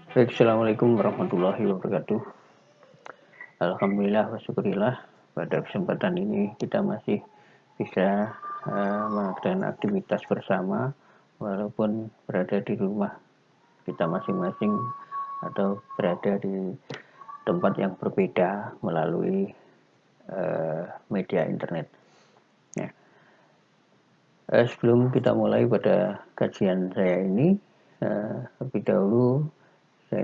Baik, Assalamualaikum warahmatullahi wabarakatuh. Alhamdulillah wa syukurillah pada kesempatan ini kita masih bisa melakukan aktivitas bersama walaupun berada di rumah kita masing-masing atau berada di tempat yang berbeda melalui media internet. Ya. Sebelum kita mulai pada kajian saya ini, lebih dahulu saya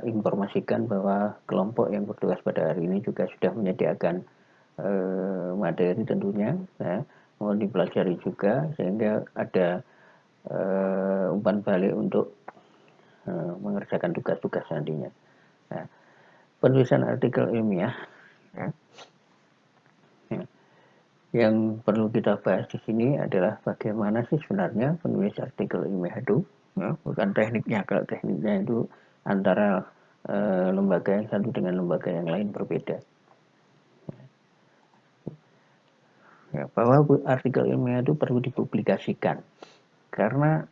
informasikan bahwa kelompok yang bertugas pada hari ini juga sudah menyediakan materi tentunya, ya, mohon dipelajari juga sehingga ada umpan balik untuk mengerjakan tugas-tugas nantinya. Nah, penulisan artikel ilmiah, ya, ya, yang perlu kita bahas di sini adalah bagaimana sih sebenarnya penulis artikel ilmiah itu, ya, bukan tekniknya. Kalau tekniknya itu antara lembaga yang satu dengan lembaga yang lain berbeda. Ya, bahwa artikel ilmiah itu perlu dipublikasikan karena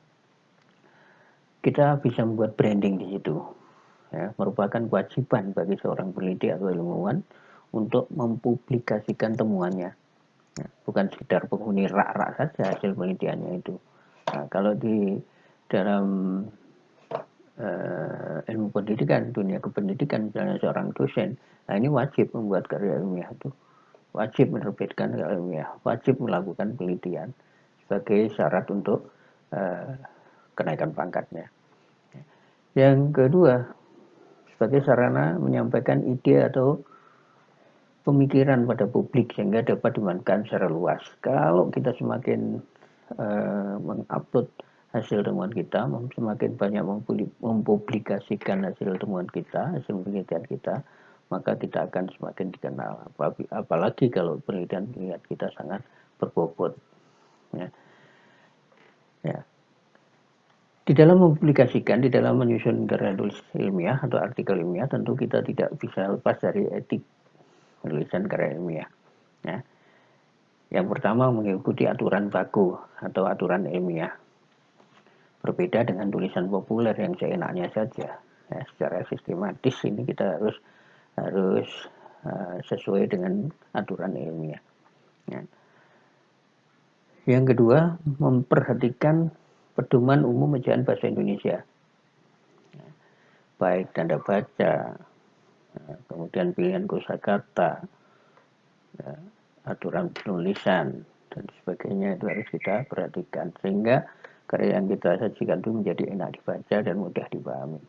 kita bisa membuat branding di situ. Ya, merupakan kewajiban bagi seorang peneliti atau ilmuwan untuk mempublikasikan temuannya. Ya, bukan sekedar penghuni rak-rak saja hasil penelitiannya itu. Nah, kalau di dalam ilmu pendidikan, dunia kependidikan, misalnya seorang dosen, nah ini wajib membuat karya ilmiah itu, wajib menerbitkan karya ilmiah, wajib melakukan penelitian sebagai syarat untuk kenaikan pangkatnya. Yang kedua, sebagai sarana menyampaikan ide atau pemikiran pada publik sehingga dapat dimanfaatkan secara luas. Kalau kita semakin mengupload hasil temuan kita, semakin banyak mempublikasikan hasil temuan kita, hasil penelitian kita, maka kita akan semakin dikenal. Apalagi kalau penelitian kita sangat berbobot. Ya. Ya. Di dalam mempublikasikan, di dalam menyusun karya tulis ilmiah atau artikel ilmiah, tentu kita tidak bisa lepas dari etik penulisan karya ilmiah. Ya. Yang pertama mengikuti aturan baku atau aturan ilmiah. Berbeda dengan tulisan populer yang seenaknya saja. Ya, secara sistematis ini kita harus sesuai dengan aturan ilmiah. Ya. Yang kedua, memperhatikan pedoman umum ejaan bahasa Indonesia. Ya. Baik tanda baca, kemudian pilihan kosakata, ya, aturan penulisan dan sebagainya itu harus kita perhatikan sehingga karya yang kita sajikan itu menjadi enak dibaca dan mudah dipahami.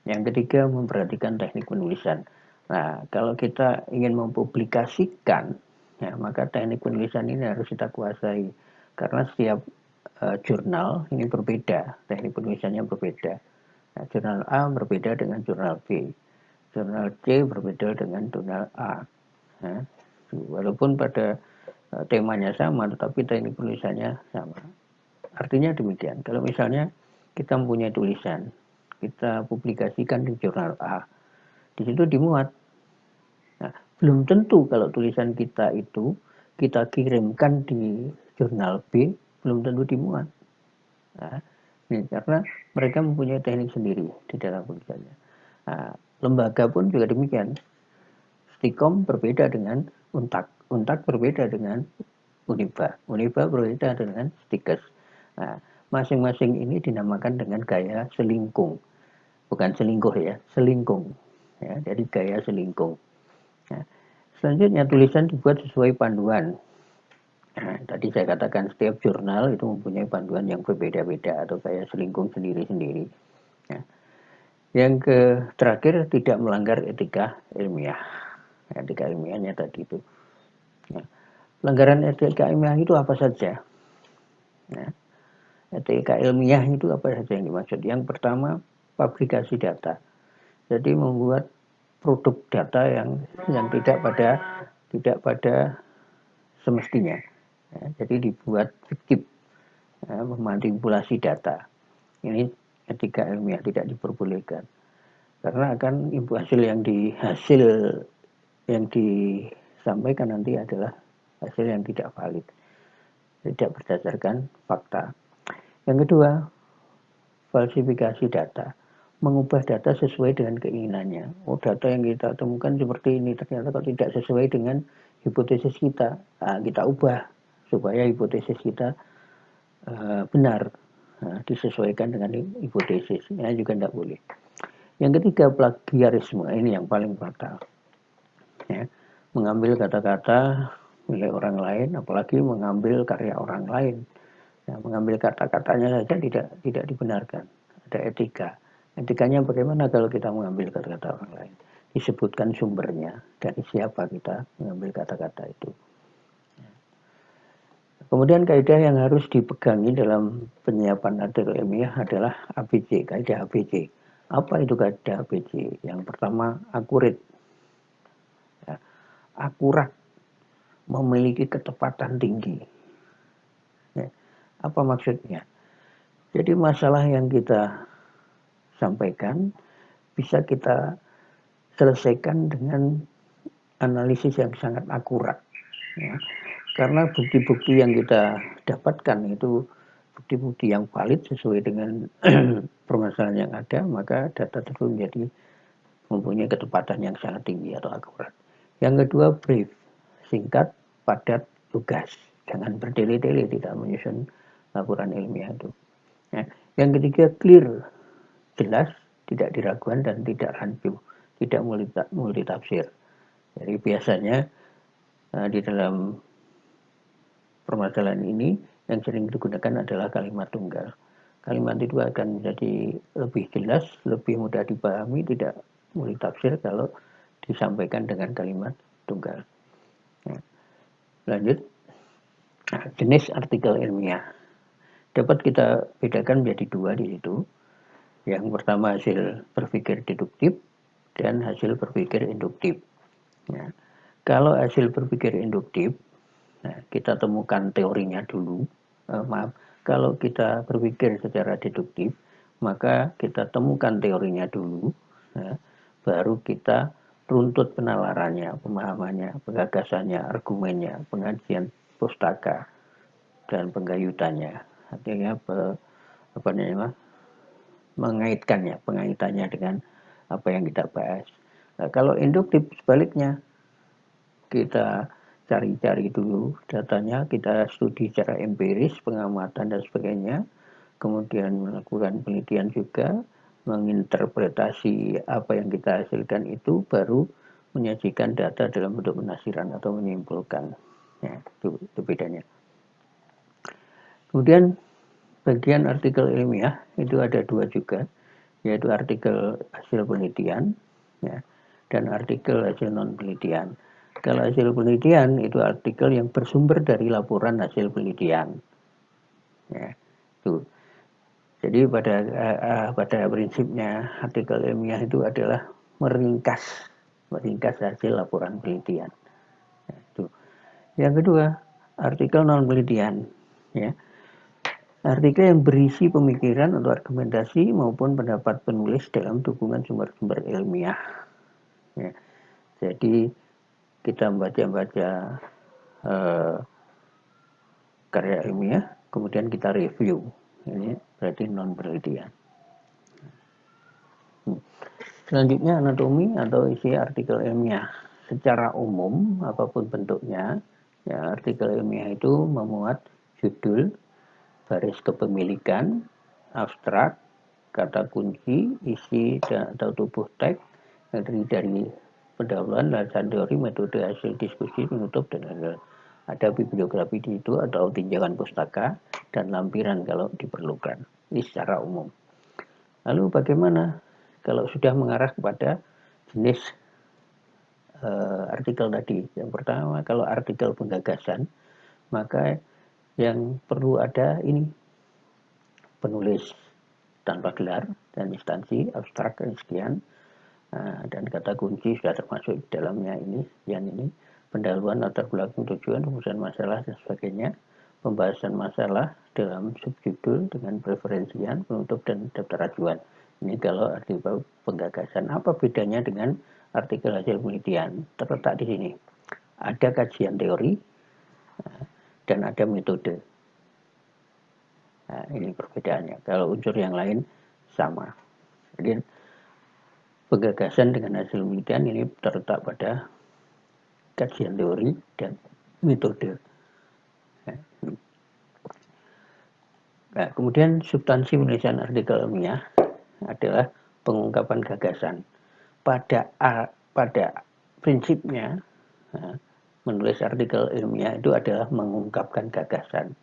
Yang ketiga, memperhatikan teknik penulisan. Nah, kalau kita ingin mempublikasikan, ya, maka teknik penulisan ini harus kita kuasai karena setiap jurnal ini berbeda, teknik penulisannya berbeda. Nah, jurnal A berbeda dengan jurnal B, jurnal C berbeda dengan jurnal A. Nah, walaupun pada temanya sama, tetapi teknik penulisannya sama. Artinya demikian. Kalau misalnya kita mempunyai tulisan, kita publikasikan di jurnal A, di situ dimuat. Nah, belum tentu kalau tulisan kita itu kita kirimkan di jurnal B, belum tentu dimuat. Nah, ini karena mereka mempunyai teknik sendiri di dalam tulisannya. Nah, lembaga pun juga demikian. Stikom berbeda dengan Untak, Untak berbeda dengan Uniba, Uniba berbeda dengan Stikes. Nah, masing-masing ini dinamakan dengan gaya selingkung, bukan selingkuh ya, selingkung. Ya, jadi gaya selingkung. Nah, selanjutnya tulisan dibuat sesuai panduan. Nah, tadi saya katakan setiap jurnal itu mempunyai panduan yang berbeda-beda atau gaya selingkung sendiri-sendiri. Nah, yang terakhir tidak melanggar etika ilmiah. Etika ilmiahnya tadi itu. Nah, pelanggaran etika ilmiah itu apa saja? Nah, etika ilmiah itu apa saja yang dimaksud? Yang pertama, publikasi data. Jadi membuat produk data yang tidak pada semestinya. Ya, jadi dibuat fiktif, ya, memanipulasi data. Ini etika ilmiah tidak diperbolehkan karena akan hasil yang disampaikan nanti adalah hasil yang tidak valid, tidak berdasarkan fakta. Yang kedua, falsifikasi data, mengubah data sesuai dengan keinginannya. Oh, data yang kita temukan seperti ini, ternyata kalau tidak sesuai dengan hipotesis kita, nah, kita ubah supaya hipotesis kita benar, disesuaikan dengan hipotesis. Ya, juga tidak boleh. Yang ketiga, plagiarisme. Ini yang paling fatal. Ya, mengambil kata-kata milik orang lain, apalagi mengambil karya orang lain. Ya, mengambil kata-katanya saja tidak dibenarkan. Ada etika. Etikanya bagaimana kalau kita mengambil kata-kata orang lain? Disebutkan sumbernya, dari siapa kita mengambil kata-kata itu. Kemudian kaidah yang harus dipegangi dalam penyiapan artikel ilmiah adalah ABC, kaidah ABC. Apa itu kaidah ABC? Yang pertama, akurat. Ya, akurat, memiliki ketepatan tinggi. Ya, apa maksudnya? Jadi masalah yang kita sampaikan bisa kita selesaikan dengan analisis yang sangat akurat. Ya. Karena bukti-bukti yang kita dapatkan itu bukti-bukti yang valid sesuai dengan permasalahan yang ada, maka data tersebut menjadi mempunyai ketepatan yang sangat tinggi atau akurat. Yang kedua, brief, singkat, padat, tugas. Jangan bertele-tele tidak menyusun laporan ilmiah itu. Ya. Yang ketiga, clear, jelas, tidak diragukan dan tidak rancu, tidak multitafsir. Jadi biasanya di dalam permasalahan ini yang sering digunakan adalah kalimat tunggal. Kalimat itu akan menjadi lebih jelas, lebih mudah dipahami, tidak multitafsir kalau disampaikan dengan kalimat tunggal. Ya. Lanjut, jenis artikel ilmiah dapat kita bedakan menjadi dua di situ. Yang pertama hasil berpikir deduktif dan hasil berpikir induktif. Ya. Kalau hasil berpikir induktif, nah, kita temukan teorinya dulu. Kalau kita berpikir secara deduktif, maka kita temukan teorinya dulu, ya, baru kita runtut penalarannya, pemahamannya, penggagasannya, argumennya, pengajian pustaka, dan penggayutannya. Artinya pengaitannya dengan apa yang kita bahas. Nah, kalau induktif sebaliknya, kita cari-cari dulu datanya, kita studi secara empiris, pengamatan dan sebagainya, kemudian melakukan penelitian juga, menginterpretasi apa yang kita hasilkan itu, baru menyajikan data dalam bentuk penafsiran atau menyimpulkan. Ya, itu bedanya. Kemudian bagian artikel ilmiah itu ada dua juga, yaitu artikel hasil penelitian, ya, dan artikel hasil non penelitian. Kalau hasil penelitian itu artikel yang bersumber dari laporan hasil penelitian. Ya, itu. Jadi pada prinsipnya artikel ilmiah itu adalah meringkas hasil laporan penelitian. Ya, itu. Yang kedua, artikel non penelitian. Ya, artikel yang berisi pemikiran atau argumentasi maupun pendapat penulis dalam dukungan sumber-sumber ilmiah. Ya, jadi kita membaca-baca karya ilmiah, kemudian kita review. Ini berarti non penelitian. Selanjutnya anatomi atau isi artikel ilmiah. Secara umum, apapun bentuknya, ya, artikel ilmiah itu memuat judul, baris kepemilikan, abstrak, kata kunci, isi atau tubuh teks, yang terdiri dari pendahuluan, landasan teori, metode, hasil diskusi, penutup, dan lain-lain. Ada bibliografi di situ atau tinjauan pustaka dan lampiran kalau diperlukan. Ini secara umum. Lalu bagaimana kalau sudah mengarah kepada jenis artikel tadi? Yang pertama, kalau artikel penggagasan, maka yang perlu ada ini penulis tanpa gelar dan instansi, abstrak dan sekian, dan kata kunci sudah termasuk di dalamnya ini, yang ini, pendahuluan, latar belakang, tujuan, rumusan masalah dan sebagainya, pembahasan masalah dalam subjudul dengan preferensian, penutup dan daftar ajuan. Ini kalau artikel penggagasan. Apa bedanya dengan artikel hasil penelitian? Terletak di sini. Ada kajian teori dan ada metode. Nah, ini perbedaannya. Kalau unsur yang lain sama. Jadi penggagasan dengan hasil penelitian ini terletak pada kajian teori dan metode. Nah, kemudian substansi penulisan artikel ilmiah adalah pengungkapan gagasan. Pada prinsipnya, menulis artikel ilmiah itu adalah mengungkapkan gagasan.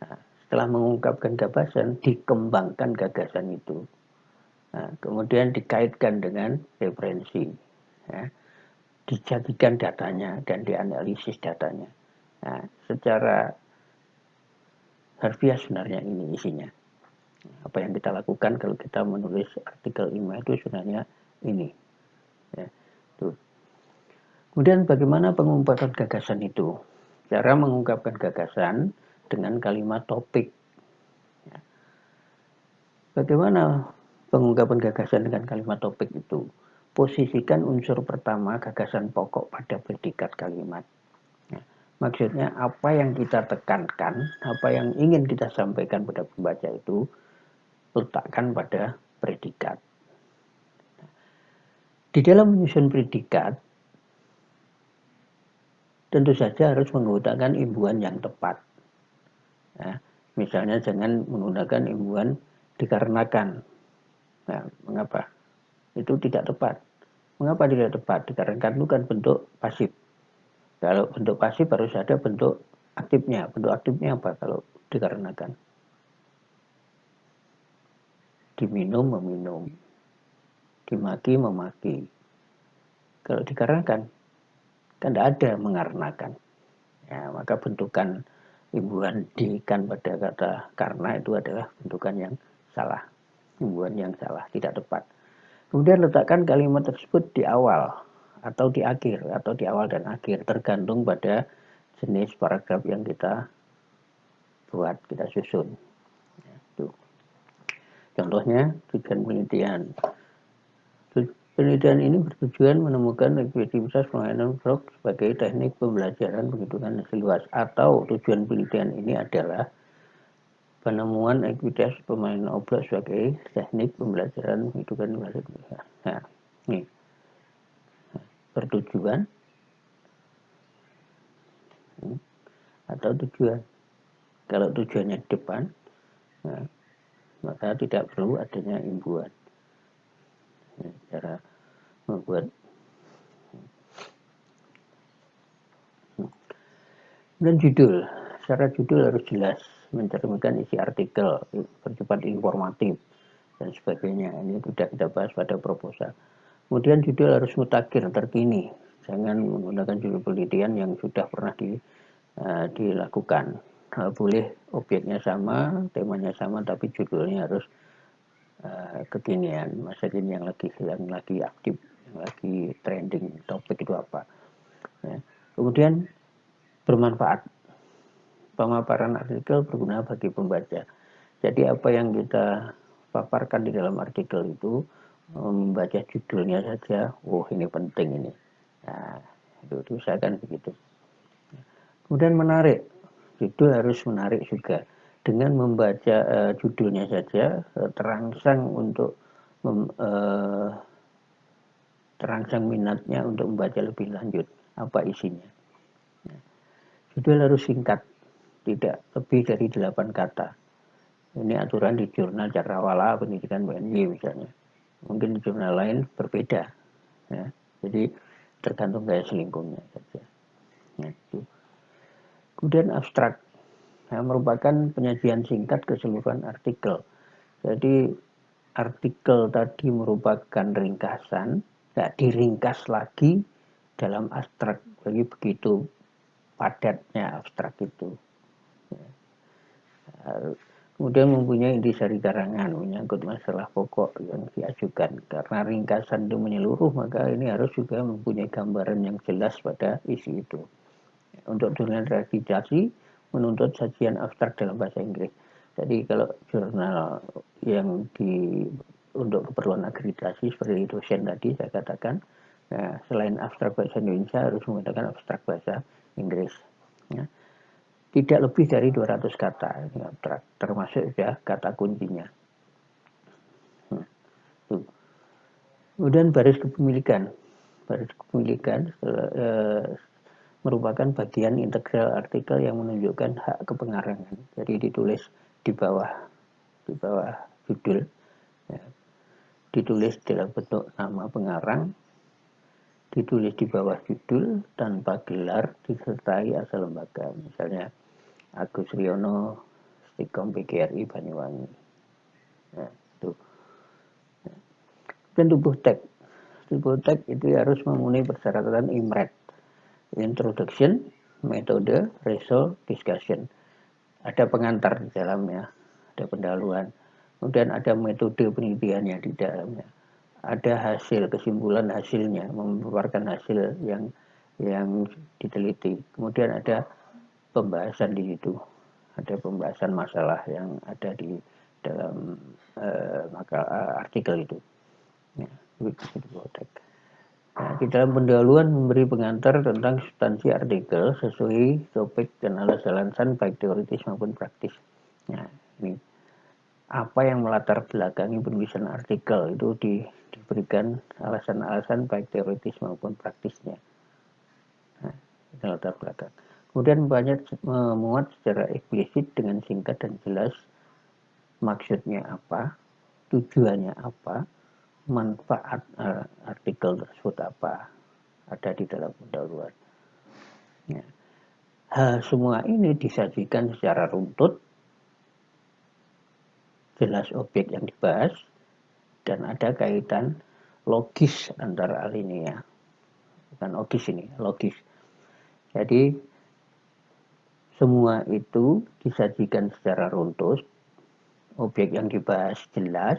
Nah, setelah mengungkapkan gagasan, dikembangkan gagasan itu. Nah, kemudian dikaitkan dengan referensi. Ya, dijadikan datanya dan dianalisis datanya. Nah, secara harfiah sebenarnya ini isinya. Apa yang kita lakukan kalau kita menulis artikel ilmiah itu sebenarnya ini. Ya, tuh. Kemudian bagaimana pengungkapan gagasan itu? Cara mengungkapkan gagasan dengan kalimat topik. Ya. Bagaimana pengungkapan gagasan dengan kalimat topik itu? Posisikan unsur pertama gagasan pokok pada predikat kalimat. Maksudnya apa yang kita tekankan, apa yang ingin kita sampaikan pada pembaca itu letakkan pada predikat. Di dalam menyusun predikat, tentu saja harus menggunakan imbuhan yang tepat. Ya, misalnya jangan menggunakan imbuhan dikarenakan. Nah, mengapa? Itu tidak tepat. Mengapa tidak tepat? Dikarenakan itu kan bentuk pasif. Kalau bentuk pasif harus ada bentuk aktifnya. Bentuk aktifnya apa kalau dikarenakan? Diminum, meminum. Dimaki, memaki. Kalau dikarenakan, kan tidak ada mengarenakan. Ya, maka bentukan imbuhan di-kan pada kata karena itu adalah bentukan yang salah. Imbuhan yang salah, tidak tepat. Kemudian letakkan kalimat tersebut di awal atau di akhir, atau di awal dan akhir, tergantung pada jenis paragraf yang kita buat, kita susun. Contohnya, tujuan penelitian. Penelitian ini bertujuan menemukan efektivitas penggunaan blog sebagai teknik pembelajaran penghitungan hasil luas. Atau tujuan penelitian ini adalah penemuan ekuitas permainan oblak sebagai teknik pembelajaran penghitungan hasil luas. Nah, ini bertujuan atau tujuan. Kalau tujuannya depan, nah, maka tidak perlu adanya imbuhan. Cara membuat. Dan judul, secara judul harus jelas, mencerminkan isi artikel, bersifat informatif dan sebagainya. Ini sudah kita bahas pada proposal. Kemudian judul harus mutakhir, terkini. Jangan menggunakan judul penelitian yang sudah pernah dilakukan. Boleh objeknya sama, temanya sama, tapi judulnya harus kekinian, masa kini yang lagi aktif, yang lagi trending, topik itu apa. Ya. Kemudian bermanfaat. Pemaparan artikel berguna bagi pembaca. Jadi apa yang kita paparkan di dalam artikel itu, membaca judulnya saja, oh ini penting ini. Nah, itu usahakan begitu. Kemudian menarik, judul harus menarik juga. Dengan membaca judulnya saja, terangsang untuk terangsang minatnya untuk membaca lebih lanjut. Apa isinya? Judul harus singkat, tidak lebih dari 8 kata. Ini aturan di jurnal Cakrawala Pendidikan BNY misalnya. Mungkin di jurnal lain berbeda. Ya. Jadi tergantung gaya selingkuhnya saja. Ya, itu. Kemudian abstrak, merupakan penyajian singkat keseluruhan artikel. Jadi artikel tadi merupakan ringkasan, tidak diringkas lagi dalam abstrak. Jadi begitu padatnya abstrak itu. Kemudian mempunyai intisari karangan menyangkut masalah pokok yang diajukan. Karena ringkasan itu menyeluruh, maka ini harus juga mempunyai gambaran yang jelas pada isi itu. Untuk jurnal akreditasi menuntut sajian abstrak dalam bahasa Inggris. Jadi kalau jurnal yang untuk keperluan akreditasi seperti dosen tadi saya katakan, nah, selain abstrak bahasa Indonesia harus menggunakan abstrak bahasa Inggris. Ya. Tidak lebih dari 200 kata, ini abstrak, termasuk ya kata kuncinya. Kemudian baris kepemilikan. Baris kepemilikan merupakan bagian integral artikel yang menunjukkan hak kepengarangan. Jadi ditulis di bawah judul, ya. Ditulis dalam bentuk nama pengarang, ditulis di bawah judul tanpa gelar, disertai asal lembaga. Misalnya Agus Riono, Stikom PGRI Banyuwangi. Ya, itu. Dan tubuh teks. Tubuh teks itu harus memenuhi persyaratan IMRET. Introduction, metode, result, discussion. Ada pengantar di dalamnya, ada pendahuluan. Kemudian ada metode penelitiannya di dalamnya. Ada hasil, kesimpulan hasilnya, memaparkan hasil yang diteliti. Kemudian ada pembahasan di situ. Ada pembahasan masalah yang ada di dalam artikel itu. Ya, nah, di dalam pendahuluan memberi pengantar tentang substansi artikel sesuai topik dan alasan baik teoritis maupun praktis. Nah, ini apa yang melatar belakangi penulisan artikel itu diberikan alasan-alasan baik teoritis maupun praktisnya. Nah, ini latar belakang. Kemudian banyak memuat secara eksplisit dengan singkat dan jelas maksudnya apa, tujuannya apa, manfaat artikel tersebut apa, ada di dalam pendahuluan. Ya. Semua ini disajikan secara runtut, jelas objek yang dibahas, dan ada kaitan logis antara alinea. Bukan logis ini, logis. Jadi semua itu disajikan secara runtut, objek yang dibahas jelas,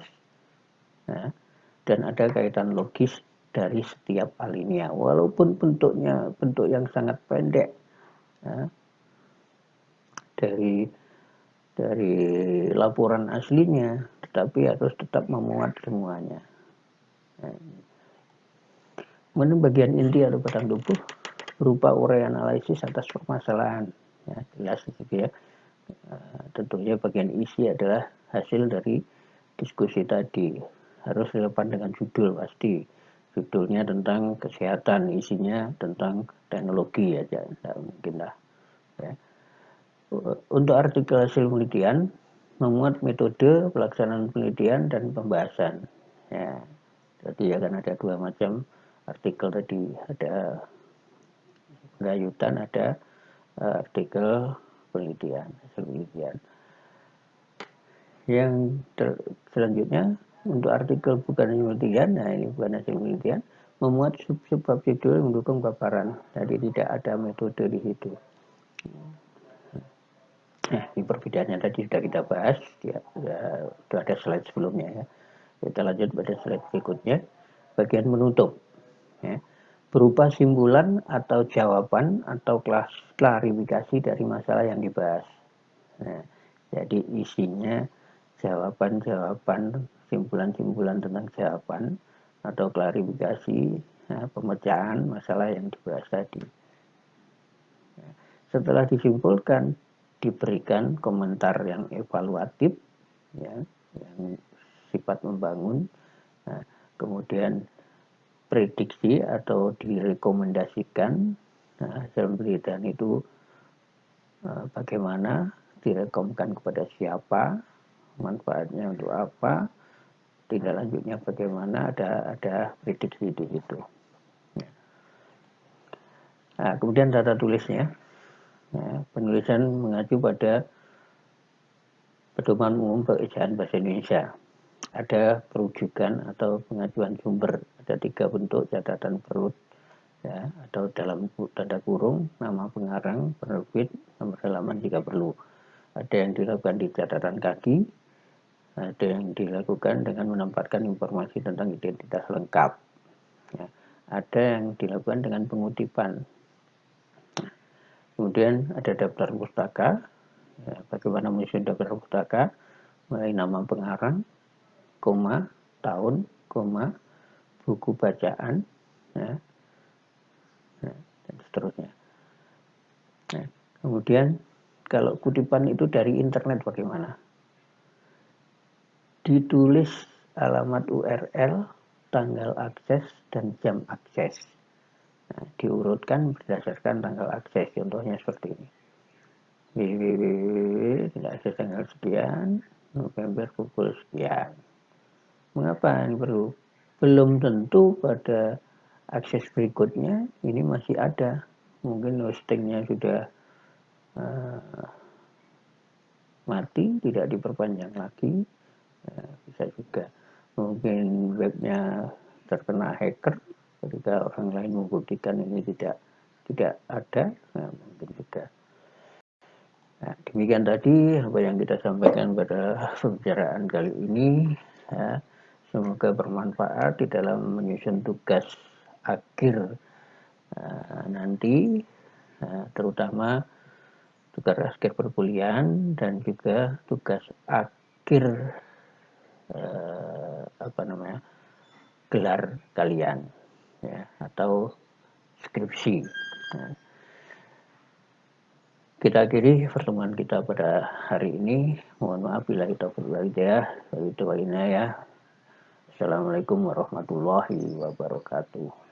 ya, dan ada kaitan logis dari setiap alinea, walaupun bentuknya bentuk yang sangat pendek, ya, dari laporan aslinya, tetapi harus tetap memuat semuanya. Kemudian bagian inti atau batang tubuh berupa uraian analisis atas permasalahan, ya, jelas gitu ya. Tentunya bagian isi adalah hasil dari diskusi tadi, harus relevan dengan judul pasti. Judulnya tentang kesehatan, isinya tentang teknologi aja, tidak mungkin lah. Ya. Untuk artikel hasil penelitian memuat metode pelaksanaan penelitian dan pembahasan. Ya, jadi akan ada dua macam artikel tadi, ada penggayutan, ada artikel penelitian, hasil penelitian. Yang selanjutnya untuk artikel bukan penelitian, nah ini bukan hasil penelitian, memuat sub-bab judul mendukung paparan, jadi tidak ada metode di situ. Nah, ini perbedaannya tadi sudah kita bahas, ya, sudah ada slide sebelumnya ya. Kita lanjut pada slide berikutnya, bagian menutup. Ya. Berupa simpulan atau jawaban atau klarifikasi dari masalah yang dibahas. Nah, jadi isinya jawaban-jawaban, simpulan-simpulan tentang jawaban atau klarifikasi, nah, pemecahan masalah yang dibahas tadi. Setelah disimpulkan, diberikan komentar yang evaluatif, ya, yang sifat membangun. Nah, kemudian prediksi atau direkomendasikan, nah, hasil penelitian itu bagaimana, direkomkan kepada siapa, manfaatnya untuk apa, tindak lanjutnya bagaimana, ada prediksi di situ. Nah, kemudian data tulisnya, nah, penulisan mengacu pada Pedoman Umum Pengejaan Bahasa Indonesia. Ada perujukan atau pengajuan sumber, ada 3 bentuk: catatan perut, ya, atau dalam tanda kurung, nama pengarang, penerbit, nomor halaman jika perlu. Ada yang dilakukan di catatan kaki, ada yang dilakukan dengan menempatkan informasi tentang identitas lengkap, ya. Ada yang dilakukan dengan pengutipan. Kemudian ada daftar pustaka, ya, bagaimana menyusun daftar pustaka, mulai nama pengarang, koma, tahun, koma, buku bacaan, ya, dan seterusnya. Nah, kemudian kalau kutipan itu dari internet bagaimana? Ditulis alamat URL tanggal akses dan jam akses. Nah, diurutkan berdasarkan tanggal akses. Contohnya seperti ini. Tidak akses tanggal sekian, November pukul sekian. Mengapa ini perlu? Belum tentu pada akses berikutnya ini masih ada. Mungkin hostingnya sudah mati, tidak diperpanjang lagi. Bisa juga. Mungkin webnya terkena hacker ketika orang lain membuktikan ini tidak ada. Nah, mungkin juga. Nah, demikian tadi apa yang kita sampaikan pada pembicaraan kali ini. Ya, semoga bermanfaat di dalam menyusun tugas akhir nanti, terutama tugas akhir perkuliahan dan juga tugas akhir gelar kalian, ya, atau skripsi. Nah, kita akhiri pertemuan kita pada hari ini. Mohon maaf bila kita berwajah. Ya. Assalamualaikum warahmatullahi wabarakatuh.